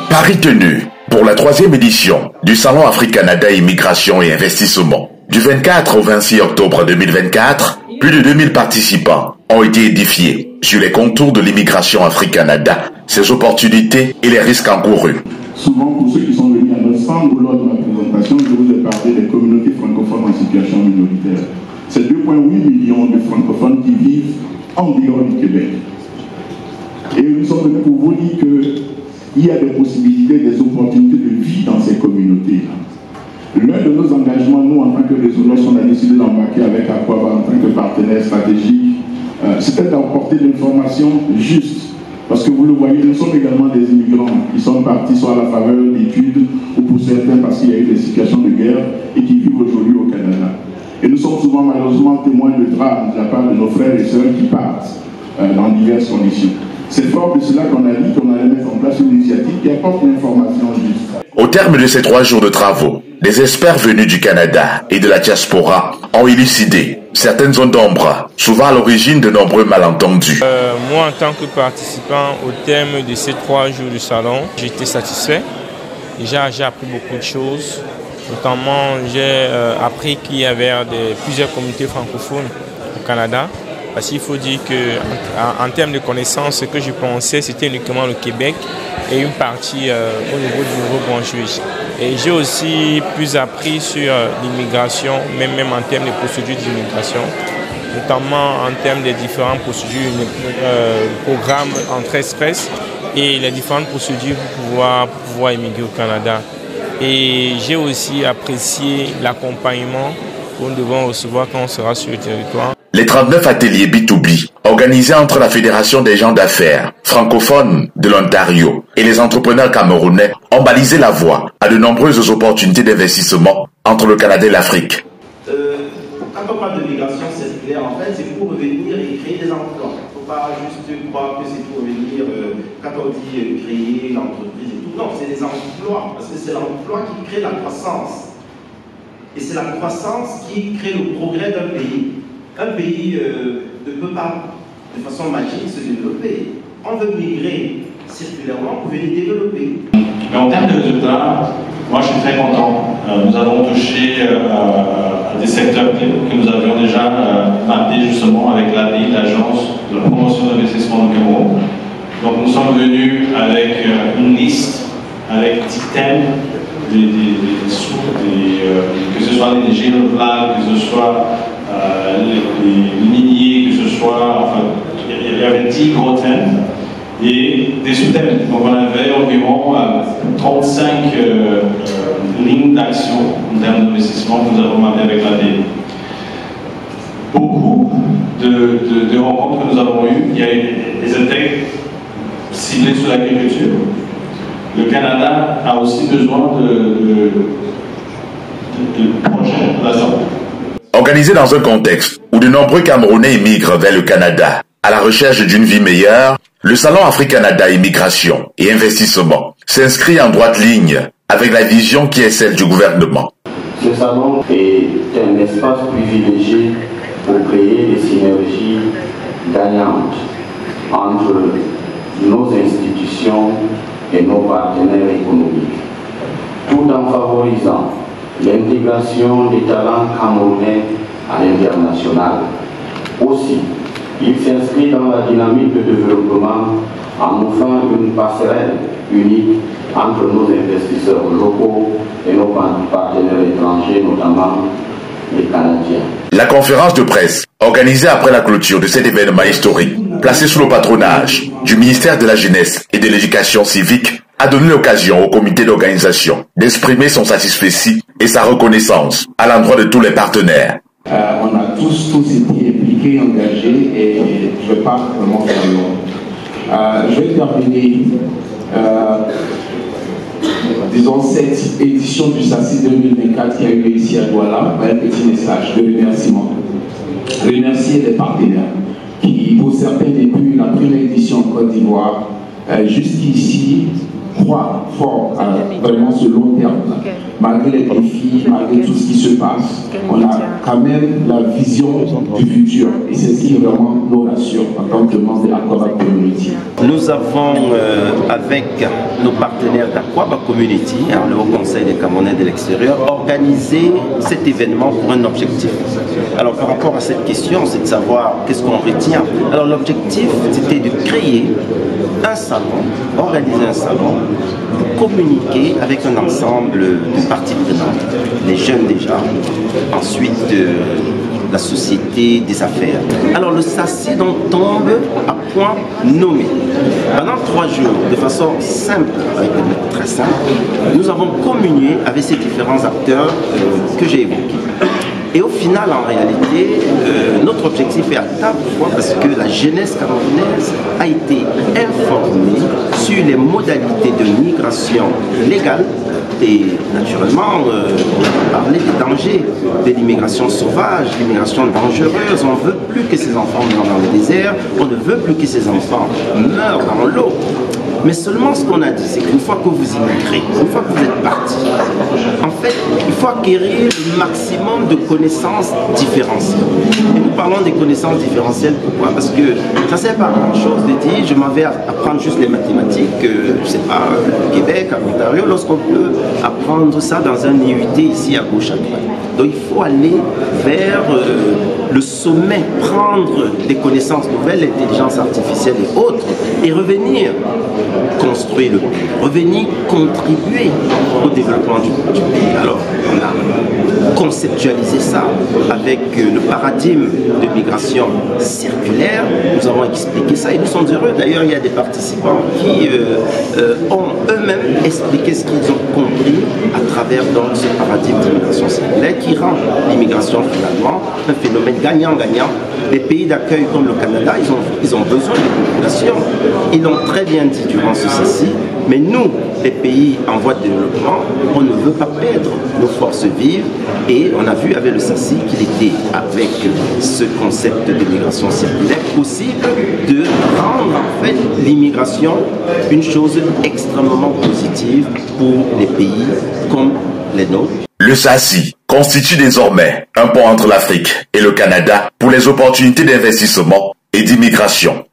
Paris tenu pour la 3e édition du Salon Afrique-Canada Immigration et Investissement. Du 24 au 26 octobre 2024, plus de 2000 participants ont été édifiés sur les contours de l'immigration Afrique-Canada, ses opportunités et les risques encourus. Souvent, pour ceux qui sont venus à notre stand ou lors de ma présentation, je vous ai parlé des communautés francophones en situation minoritaire. C'est 2,8 millions de francophones qui vivent en dehors du Québec. Et nous sommes venus pour vous dire qu'il y a des possibilités, des opportunités de vie dans ces communautés-là. L'un de nos engagements, nous, en tant que réseau, lorsqu'on a décidé d'embarquer avec Aquaba en tant que partenaire stratégique, c'était d'apporter l'information juste. Parce que vous le voyez, nous sommes également des immigrants qui sont partis soit à la faveur d'études ou pour certains parce qu'il y a eu des situations de guerre et qui vivent aujourd'hui au Canada. Et nous sommes souvent malheureusement témoins de drames de la part de nos frères et sœurs qui partent dans diverses conditions. C'est fort de cela qu'on a dit qu'on allait mettre en place une initiative qui apporte l'information juste. Au terme de ces 3 jours de travaux, des experts venus du Canada et de la diaspora ont élucidé certaines zones d'ombre, souvent à l'origine de nombreux malentendus. Moi, en tant que participant au terme de ces 3 jours de salon, j'étais satisfait. Déjà, j'ai appris beaucoup de choses. Notamment, j'ai appris qu'il y avait plusieurs communautés francophones au Canada. Parce qu'il faut dire qu'en termes de connaissances, ce que je pensais, c'était uniquement le Québec et une partie au niveau du Nouveau-Brunswick. Et j'ai aussi plus appris sur l'immigration, même en termes de procédures d'immigration, notamment en termes des différentes procédures, programmes entre espèces et les différentes procédures pour pouvoir immigrer au Canada. Et j'ai aussi apprécié l'accompagnement que nous devons recevoir quand on sera sur le territoire. Les 39 ateliers B2B, organisés entre la Fédération des gens d'affaires francophones de l'Ontario et les entrepreneurs camerounais, ont balisé la voie à de nombreuses opportunités d'investissement entre le Canada et l'Afrique. Quand on parle de migration circulaire, en fait, c'est pour revenir et créer des emplois. Il ne faut pas juste croire que c'est pour venir, quand on dit créer l'entreprise et tout. Non, c'est des emplois, parce que c'est l'emploi qui crée la croissance. Et c'est la croissance qui crée le progrès d'un pays. Un pays ne peut pas, de façon magique, se développer. On veut migrer circulairement pour venir développer. Mais en termes de résultats, moi je suis très content. Nous avons touché à des secteurs que nous avions déjà mappés justement avec l'ADI, l'Agence de la promotion d'investissement du Cameroun. Donc nous sommes venus avec une liste, avec 10 thèmes, que ce soit l'énergie renouvelable, que ce soit les miniers, que ce soit, enfin, il y avait 10 gros thèmes et des sous-thèmes. Donc on avait environ 35 lignes d'action en termes d'investissement que nous avons mappé avec l'ADI. Beaucoup de rencontres que nous avons eues, il y a eu des étaient ciblés sur l'agriculture. Le Canada a aussi besoin de projets de la sorte. Organisé dans un contexte où de nombreux Camerounais immigrent vers le Canada à la recherche d'une vie meilleure, le Salon Afrique-Canada Immigration et Investissement s'inscrit en droite ligne avec la vision qui est celle du gouvernement. Ce salon est un espace privilégié pour créer des synergies gagnantes entre nos institutions et nos partenaires économiques, tout en favorisant l'intégration des talents camerounais à l'international. Aussi, il s'inscrit dans la dynamique de développement en offrant une passerelle unique entre nos investisseurs locaux et nos partenaires étrangers, notamment les Canadiens. La conférence de presse, organisée après la clôture de cet événement historique, placé sous le patronage du ministère de la Jeunesse et de l'Éducation civique, a donné l'occasion au comité d'organisation d'exprimer son satisfecit et sa reconnaissance à l'endroit de tous les partenaires. On a tous été impliqués, engagés et je pars vraiment vers je vais terminer, disons, cette édition du SACI 2024 qui a eu lieu ici à Douala par un petit message de remerciement. Remercier les partenaires qui, pour certains, depuis la première édition en Côte d'Ivoire, jusqu'ici, croit fort à vraiment ce long terme. Malgré les défis, malgré tout ce qui se passe, on a quand même la vision du futur. Et c'est ce qui vraiment nous rassure en tant que membre de l'Aqaba Community. Nous avons, avec nos partenaires d'Aqaba Community, le Haut Conseil des Camerounais de l'extérieur, organisé cet événement pour un objectif. Alors par rapport à cette question, c'est de savoir qu'est-ce qu'on retient. Alors l'objectif, c'était de créer un salon, organiser un salon, pour communiquer avec un ensemble de parties prenantes. Les jeunes déjà, ensuite la société des affaires. Alors le SACI donc tombe à point nommé. Pendant 3 jours, de façon simple, avec des mots très simples, nous avons communié avec ces différents acteurs que j'ai évoqués. Et au final, en réalité, notre objectif est atteint. Pourquoi? Parce que la jeunesse camerounaise a été informée sur les modalités de migration légale. Et naturellement, on a parlé des dangers de l'immigration sauvage, l'immigration dangereuse. On ne veut plus que ces enfants meurent dans le désert, on ne veut plus que ces enfants meurent dans l'eau. Mais seulement ce qu'on a dit, c'est qu'une fois que vous immigrez, une fois que vous êtes parti, en fait, il faut acquérir le maximum de connaissances différentielles. Et nous parlons des connaissances différentielles, pourquoi? Parce que ça ne sert pas à grand-chose de dire je m'en vais apprendre juste les mathématiques, je ne sais pas, au Québec, à l'Ontario, lorsqu'on peut apprendre ça dans un IUT ici à gauche à droite. Donc il faut aller vers le sommet, prendre des connaissances nouvelles, l'intelligence artificielle et autres, et revenir construire le pays, revenir contribuer au développement du pays. Alors, on a conceptualisé ça avec le paradigme de migration circulaire. Nous avons expliqué ça et nous sommes heureux. D'ailleurs, il y a des participants qui ont eux-mêmes expliqué ce qu'ils ont compris à travers donc, ce paradigme de migration circulaire qui rend l'immigration finalement un phénomène gagnant-gagnant. Les pays d'accueil comme le Canada, ils ont besoin de population. Ils l'ont très bien dit durant ce SACI, mais nous, les pays en voie de développement, on ne veut pas perdre nos forces vives et on a vu avec le SACI qu'il était avec ce concept de migration circulaire possible de rendre en fait l'immigration une chose extrêmement positive pour les pays comme les nôtres. Le SACI constitue désormais un pont entre l'Afrique et le Canada pour les opportunités d'investissement et d'immigration.